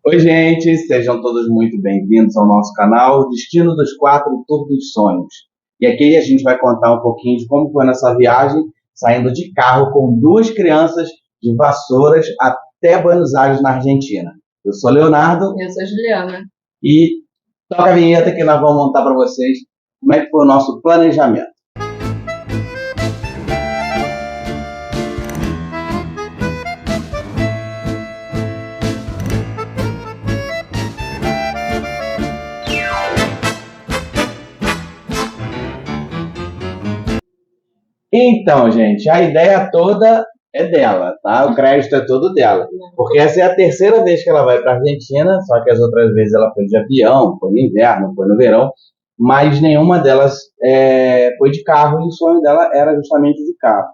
Oi, gente, sejam todos muito bem-vindos ao nosso canal Destino dos Quatro Tour dos Sonhos. E aqui a gente vai contar um pouquinho de como foi nossa viagem, saindo de carro com duas crianças de Vassouras até Buenos Aires, na Argentina. Eu sou Leonardo. Eu sou Juliana. E toca a vinheta que nós vamos montar para vocês como é que foi o nosso planejamento. Então, gente, a ideia toda é dela, tá? O crédito é todo dela. Porque essa é a terceira vez que ela vai para a Argentina, só que as outras vezes ela foi de avião, foi no inverno, foi no verão, mas nenhuma delas foi de carro e o sonho dela era justamente de carro.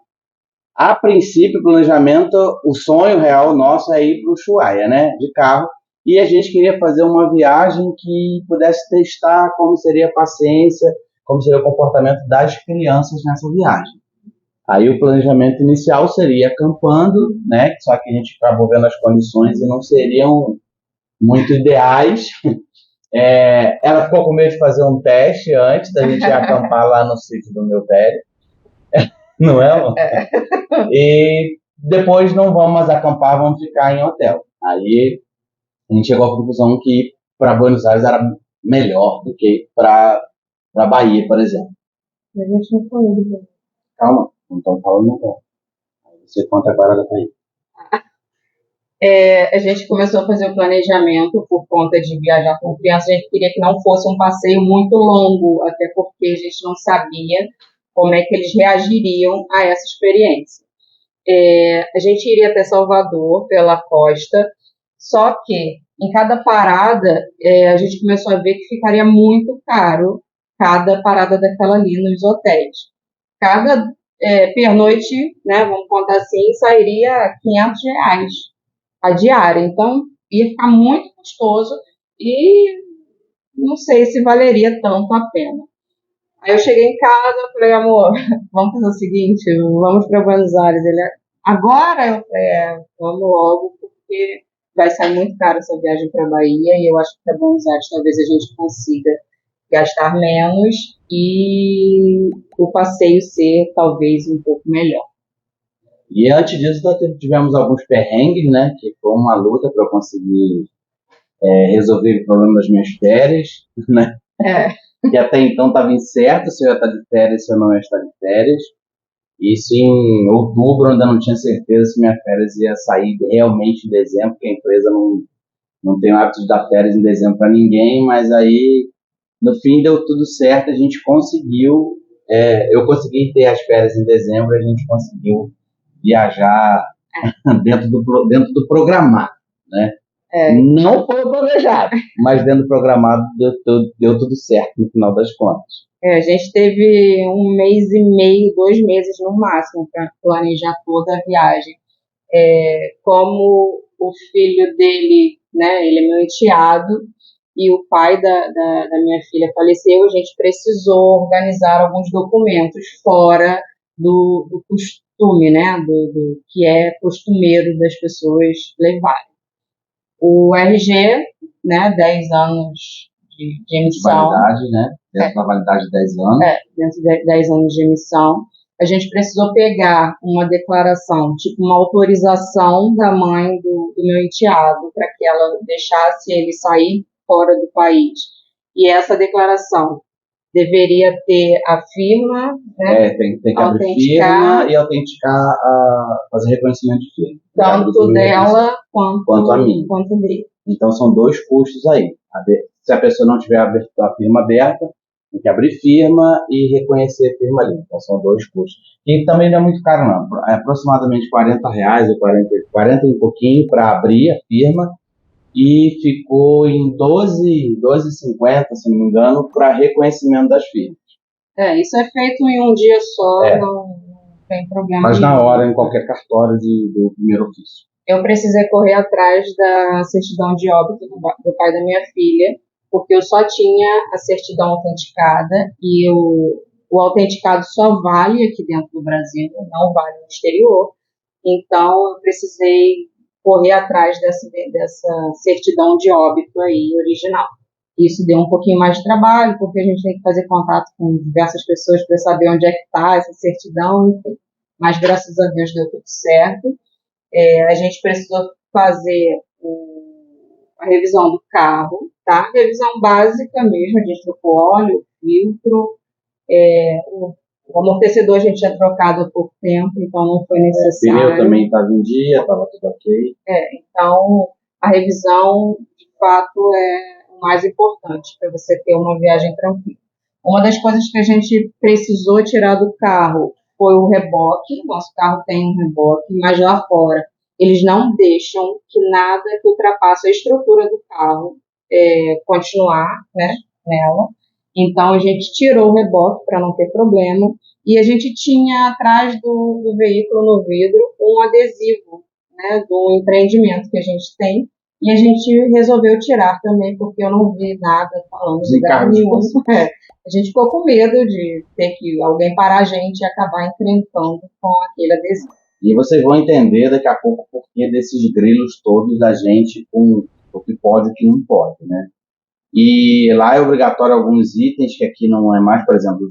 A princípio, o planejamento, o sonho real nosso é ir para o Ushuaia, né? De carro. E a gente queria fazer uma viagem que pudesse testar como seria a paciência, como seria o comportamento das crianças nessa viagem. Aí o planejamento inicial seria acampando, né? Só que a gente acabou vendo as condições e não seriam muito ideais. Ela ficou com medo de fazer um teste antes da gente acampar lá no sítio do meu velho. Não é, amor? E depois não vamos mais acampar, vamos ficar em hotel. Aí a gente chegou à conclusão que para Buenos Aires era melhor do que para Bahia, por exemplo. A gente não foi indo. Calma, não estamos falando não. Você conta agora da Bahia. A gente começou a fazer o planejamento por conta de viajar com criança. A gente queria que não fosse um passeio muito longo, até porque a gente não sabia como é que eles reagiriam a essa experiência. A gente iria até Salvador, pela costa, só que em cada parada a gente começou a ver que ficaria muito caro cada parada daquela ali nos hotéis. Cada pernoite, né, vamos contar assim, sairia R$ 500 a diária. Então, ia ficar muito custoso e não sei se valeria tanto a pena. Aí eu cheguei em casa e falei, amor, vamos fazer o seguinte, vamos para Buenos Aires. Ele, agora? Eu falei, vamos logo, porque vai sair muito caro essa viagem para Bahia e eu acho que para Buenos Aires talvez a gente consiga gastar menos e o passeio ser talvez um pouco melhor. E antes disso, nós tivemos alguns perrengues, né? Que foi uma luta para eu conseguir resolver o problema das minhas férias, né? Que até então estava incerto se eu ia estar de férias, se eu não ia estar de férias. Isso em outubro, eu ainda não tinha certeza se minha férias ia sair realmente em dezembro, porque a empresa não tem o hábito de dar férias em dezembro para ninguém, mas aí, no fim, deu tudo certo, a gente conseguiu, eu consegui ter as férias em dezembro, a gente conseguiu viajar dentro do programado, né? Não foi planejado, mas dentro do programado deu tudo certo no final das contas. A gente teve 1 mês e meio, 2 meses no máximo para planejar toda a viagem. Como o filho dele, né, ele é meu enteado, e o pai da minha filha faleceu, a gente precisou organizar alguns documentos fora do costume, né, do que é costumeiro das pessoas levarem. O RG, né, 10 anos de emissão. Validade, né? Dentro da validade de 10 anos. Dentro de 10 anos de emissão. A gente precisou pegar uma declaração, tipo uma autorização da mãe do meu enteado, para que ela deixasse ele sair fora do país. E essa declaração deveria ter a firma, né? Tem que abrir firma e autenticar, fazer reconhecimento de firma. Tanto dela quanto a mim. Quanto dele. Então são 2 custos aí. Se a pessoa não tiver a firma aberta, tem que abrir firma e reconhecer a firma ali. Então são 2 custos. E também não é muito caro não. É aproximadamente R$40 ou 40 e pouquinho para abrir a firma. E ficou em 12,50, se não me engano, para reconhecimento das firmas. Isso é feito em um dia só, não tem problema. Mas na hora, em qualquer cartório do primeiro ofício. Eu precisei correr atrás da certidão de óbito do pai da minha filha, porque eu só tinha a certidão autenticada e o autenticado só vale aqui dentro do Brasil, não vale no exterior. Então, eu precisei correr atrás dessa certidão de óbito aí original. Isso deu um pouquinho mais de trabalho, porque a gente tem que fazer contato com diversas pessoas para saber onde é que está essa certidão, enfim. Mas graças a Deus deu tudo certo. A gente precisou fazer a revisão do carro, tá? Revisão básica mesmo, a gente trocou óleo, filtro, o amortecedor a gente tinha trocado há pouco tempo, então não foi necessário. O pneu também estava em dia, estava tudo ok. Então a revisão, de fato, é o mais importante para você ter uma viagem tranquila. Uma das coisas que a gente precisou tirar do carro foi o reboque. Nosso carro tem um reboque, mas lá fora eles não deixam que nada que ultrapasse a estrutura do carro continuar, né, nela. Então a gente tirou o reboque para não ter problema e a gente tinha atrás do veículo, no vidro, um adesivo, né, do empreendimento que a gente tem. E a gente resolveu tirar também, porque eu não vi nada falando de lugar nenhum. A gente ficou com medo de ter que alguém parar a gente e acabar encrencando com aquele adesivo. E vocês vão entender daqui a pouco o porquê desses grilos todos da gente com o que pode e o que não pode, né? E lá é obrigatório alguns itens que aqui não é mais, por exemplo,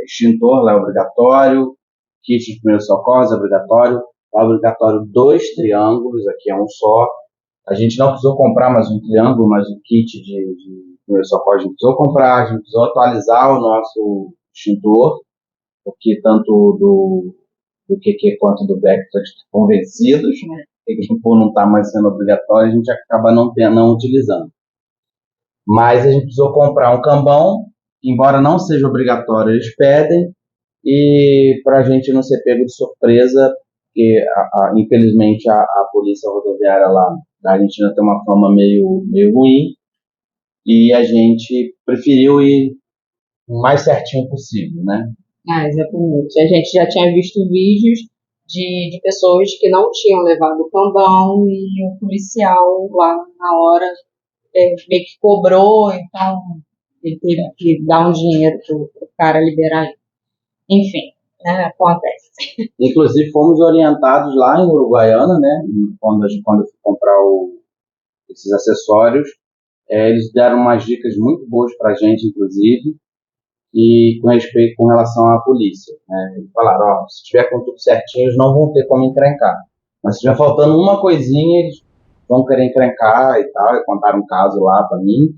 extintor lá é obrigatório, kit de primeiros socorros é obrigatório, lá é obrigatório 2 triângulos, aqui é um só. A gente não precisou comprar mais um triângulo, mas um kit de primeiros socorros a gente precisou comprar, a gente precisou atualizar o nosso extintor, porque tanto do QQ quanto do Beck estão convencidos, né? Que por não estar mais sendo obrigatório, a gente acaba não utilizando. Mas a gente precisou comprar um cambão, embora não seja obrigatório, eles pedem, e para a gente não ser pego de surpresa, porque infelizmente a polícia rodoviária lá da Argentina tem uma fama meio ruim, e a gente preferiu ir o mais certinho possível, né? Exatamente. A gente já tinha visto vídeos de pessoas que não tinham levado o cambão e o policial lá na hora meio que cobrou, então ele teve que dar um dinheiro para o cara liberar. Enfim, acontece. Inclusive fomos orientados lá em Uruguaiana, né? Quando eu fui comprar esses acessórios, eles deram umas dicas muito boas para a gente, inclusive, e com relação à polícia, né? Eles falaram, se tiver com tudo certinho, eles não vão ter como encrencar. Mas se tiver faltando uma coisinha, eles vão querer encrencar e tal. E contaram um caso lá para mim,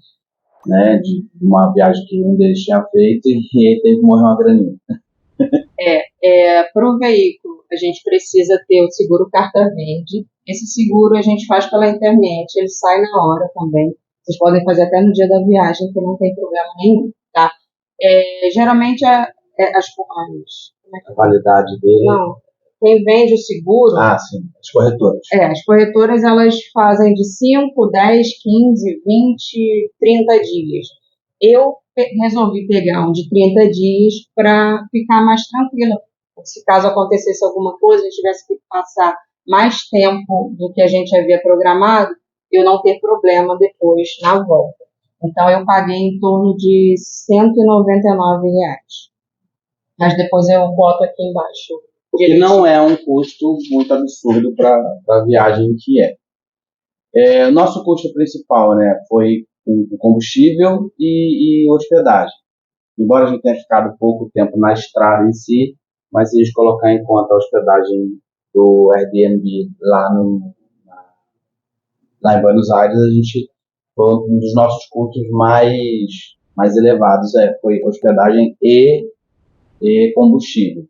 né, de uma viagem que um deles tinha feito e ele teve que morrer uma graninha. Para o veículo, a gente precisa ter o seguro carta verde. Esse seguro a gente faz pela internet, ele sai na hora também. Vocês podem fazer até no dia da viagem, que não tem problema nenhum, tá? Geralmente a validade dele. Não, quem vende o seguro. Sim, as corretoras. As corretoras elas fazem de 5, 10, 15, 20, 30 dias. Eu resolvi pegar um de 30 dias para ficar mais tranquila. Se caso acontecesse alguma coisa, a gente tivesse que passar mais tempo do que a gente havia programado, eu não ter problema depois na volta. Então, eu paguei em torno de R$199. Mas depois eu boto aqui embaixo. Que não é um custo muito absurdo para a viagem que é. O nosso custo principal, né, foi o combustível e hospedagem. Embora a gente tenha ficado pouco tempo na estrada em si, mas se a gente colocar em conta a hospedagem do Airbnb lá em Buenos Aires, a gente foi um dos nossos custos mais elevados, foi hospedagem e combustível,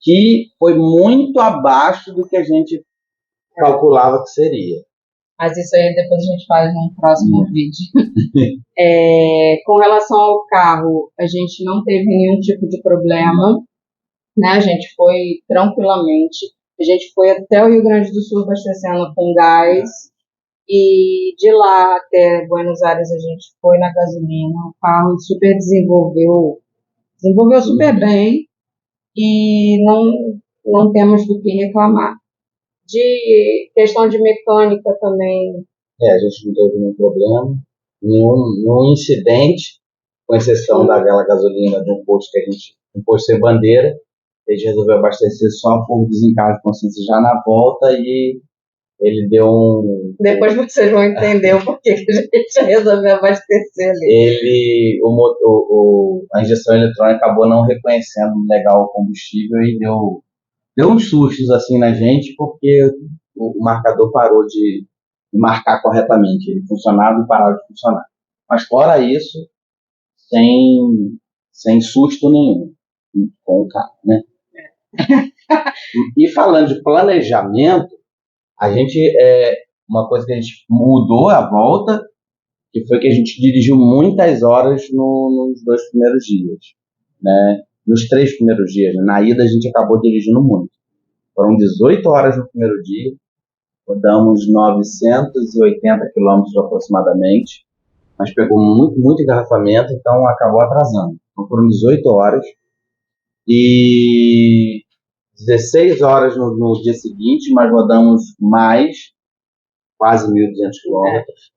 que foi muito abaixo do que a gente calculava que seria. Mas isso aí depois a gente faz num próximo vídeo. Com relação ao carro, a gente não teve nenhum tipo de problema, né? A gente foi tranquilamente. A gente foi até o Rio Grande do Sul abastecendo com gás. E de lá até Buenos Aires a gente foi na gasolina. O carro super desenvolveu super bem. E não temos do que reclamar. De questão de mecânica também. A gente não teve nenhum problema, nenhum incidente, com exceção daquela gasolina do posto que a gente, um posto sem bandeira, a gente resolveu abastecer só por desencargo de consciência já na volta e ele deu um... Depois vocês vão entender o porquê que a gente resolveu abastecer ali. A injeção eletrônica acabou não reconhecendo legal o combustível e deu uns sustos assim na gente, porque o marcador parou de marcar corretamente. Ele funcionava e parava de funcionar. Mas fora isso, sem susto nenhum com o carro, né? E falando de planejamento, uma coisa que a gente mudou a volta, que foi que a gente dirigiu muitas horas nos 2 primeiros dias, né? Nos 3 primeiros dias, né? Na ida a gente acabou dirigindo muito. Foram 18 horas no primeiro dia, rodamos 980 quilômetros aproximadamente, mas pegou muito, muito engarrafamento, então acabou atrasando. Então foram 18 horas e 16 horas no dia seguinte, mas rodamos mais, quase 1.200 quilômetros.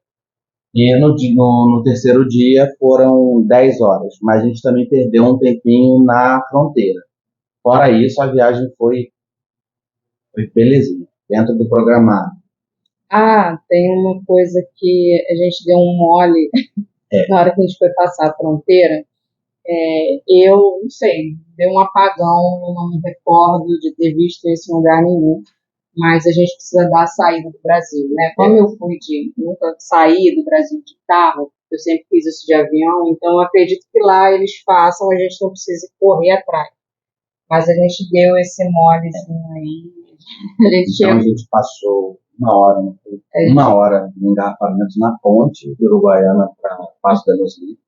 E no terceiro dia foram 10 horas, mas a gente também perdeu um tempinho na fronteira. Fora isso, a viagem foi belezinha, dentro do programado. Tem uma coisa que a gente deu um mole na hora que a gente foi passar a fronteira. Eu não sei, deu um apagão, eu não me recordo de ter visto isso em lugar nenhum, mas a gente precisa dar a saída do Brasil, né? Como eu nunca saí do Brasil de carro, eu sempre fiz isso de avião, então eu acredito que lá eles façam, a gente não precisa correr atrás. Mas a gente deu esse molezinho aí. A gente passou uma hora no engarrafamento na ponte de Uruguaiana para Passo de los Libres.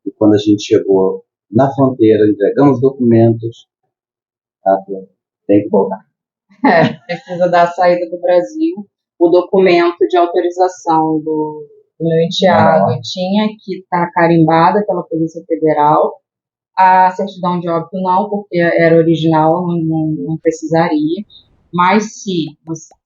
E quando a gente chegou na fronteira, entregamos documentos, tem que voltar. Precisa dar a saída do Brasil. O documento de autorização do meu enteado tinha que estar carimbada pela Polícia Federal. A certidão de óbito não, porque era original, não precisaria. Mas se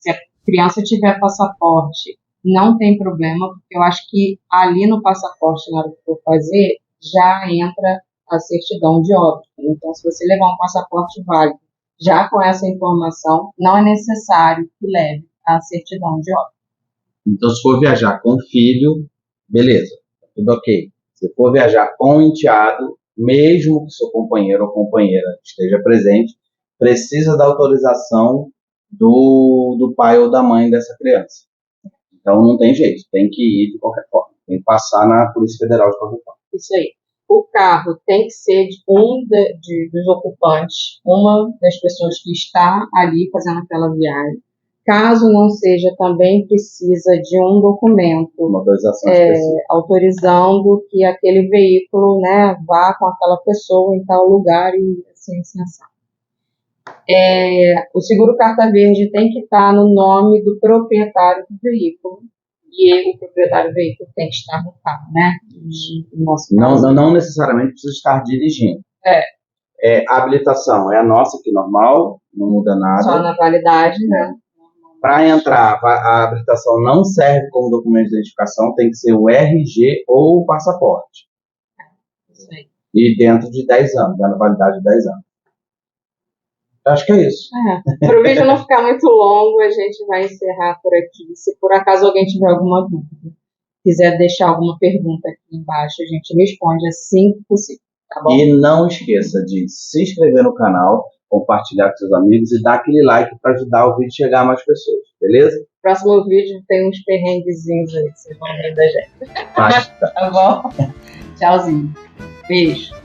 a criança tiver passaporte, não tem problema, porque eu acho que ali no passaporte, na hora que for fazer, já entra a certidão de óbito. Então, se você levar um passaporte válido, já com essa informação, não é necessário que leve a certidão de óbito. Então, se for viajar com filho, beleza, tudo ok. Se for viajar com enteado, mesmo que seu companheiro ou companheira esteja presente, precisa da autorização do pai ou da mãe dessa criança. Então não tem jeito, tem que ir de qualquer forma, tem que passar na Polícia Federal de qualquer forma. Isso aí. O carro tem que ser de dos ocupantes, uma das pessoas que está ali fazendo aquela viagem. Caso não seja, também precisa de um documento, uma autorização específica, autorizando que aquele veículo, né, vá com aquela pessoa em tal lugar e assim, o seguro carta verde tem que estar no nome do proprietário do veículo. E o proprietário do veículo tem que estar no carro, né? Não necessariamente precisa estar dirigindo. A habilitação é a nossa aqui normal, não muda nada. Só na validade, né? Para entrar, a habilitação não serve como documento de identificação, tem que ser o RG ou o passaporte. Isso aí. E dentro de 10 anos, na validade de 10 anos. Acho que é isso. Para o vídeo não ficar muito longo, a gente vai encerrar por aqui. Se por acaso alguém tiver alguma dúvida, quiser deixar alguma pergunta aqui embaixo, a gente responde assim que possível, tá bom? E não esqueça de se inscrever no canal, compartilhar com seus amigos e dar aquele like para ajudar o vídeo a chegar a mais pessoas, beleza? Próximo vídeo tem uns perrenguezinhos aí que vocês vão ver da gente. Basta. Tá bom? Tchauzinho. Beijo.